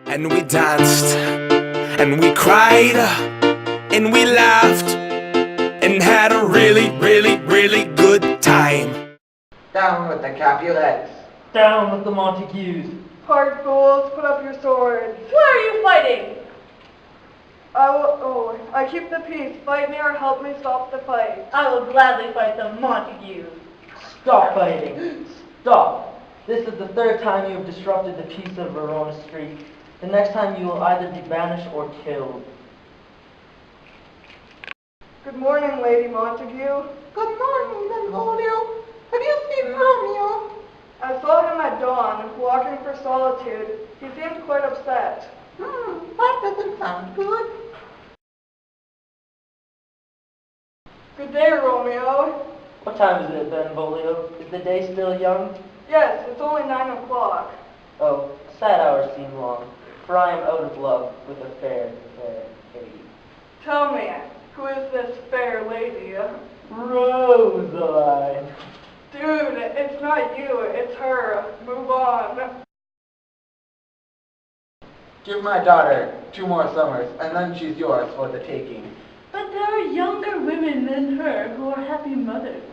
And we danced, and we cried, and we laughed, and had a really, really, really good time. Down with the Capulets. Down with the Montagues. Hard fools, put up your swords. Why are you fighting? I keep the peace. Fight me or help me stop the fight. I will gladly fight the Montagues. Stop fighting. Stop. This is the third time you have disrupted the peace of Verona Street. The next time you will either be banished or killed. Good morning, Lady Montague. Good morning, Benvolio. Have you seen Romeo? I saw him at dawn, walking for solitude. He seemed quite upset. That doesn't sound good. Good day, Romeo. What time is it, Benvolio? Is the day still young? Yes, it's only 9 o'clock. Oh, sad hours seem long, for I am out of love with a fair lady. Tell me, who is this fair lady? Rosaline. Dude, it's not you, it's her. Move on. Give my daughter 2 more summers, and then she's yours for the taking. But there are younger women than her who are happy mothers.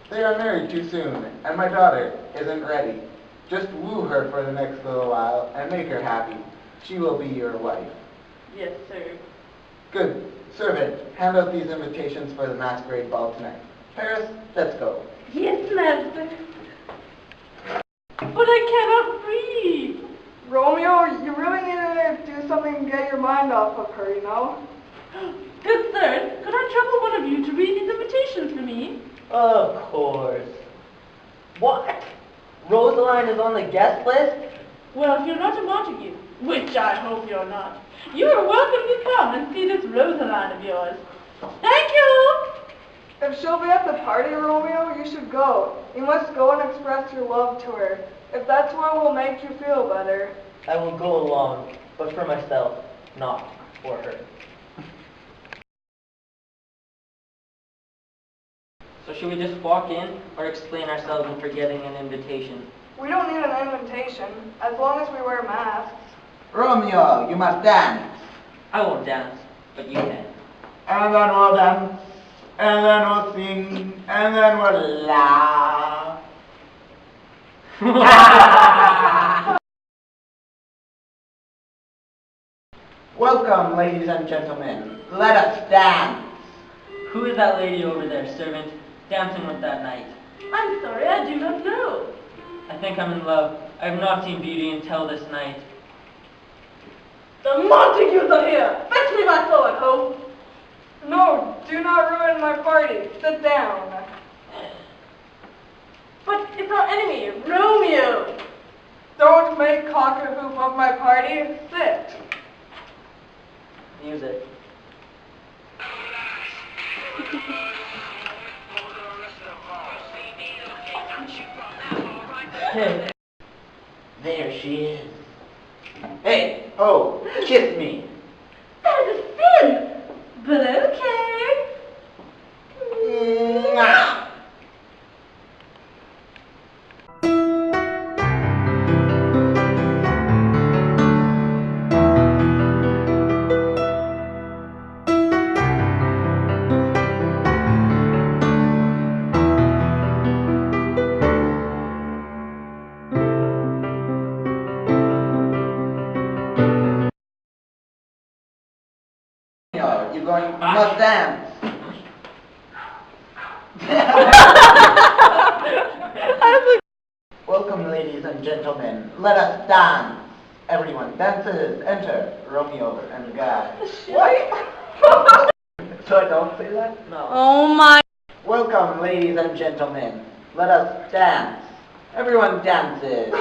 They are married too soon, and my daughter isn't ready. Just woo her for the next little while, and make her happy. She will be your wife. Yes, sir. Good. Servant, hand out these invitations for the masquerade ball tonight. Paris, let's go. Yes, master. But I cannot breathe. Romeo, you really need to do something to get your mind off of her, you know? Good sir, could I trouble one of you to read these invitations for me? Of course. What? Rosaline is on the guest list? Well, if you're not a Montague, which I hope you're not, you are welcome to come and see this Rosaline of yours. Thank you! If she'll be at the party, Romeo, you should go. You must go and express your love to her. If that's what will make you feel better. I will go along, but for myself, not for her. So should we just walk in, or explain ourselves before getting an invitation? We don't need an invitation, as long as we wear masks. Romeo, you must dance. I won't dance, but you can. And then we'll dance, and then we'll sing, and then we'll laugh. Welcome, ladies and gentlemen. Let us dance. Who is that lady over there, servant, dancing with that knight? I'm sorry, I do not know. I think I'm in love. I have not seen beauty until this night. The Montagues are here! Fetch me my sword, ho! No, do not ruin my party. Sit down. But it's our enemy, Romeo! Don't make cock-a-hoop of my party. Sit. Music. Hey. There she is. Hey, oh, kiss me. That is a sin! But okay. Mwah. You're going, must dance. Welcome, ladies and gentlemen. Let us dance. Everyone dances. Enter Romeo and Guy. What? So I don't say that? No. Oh my... Welcome, ladies and gentlemen. Let us dance. Everyone dances.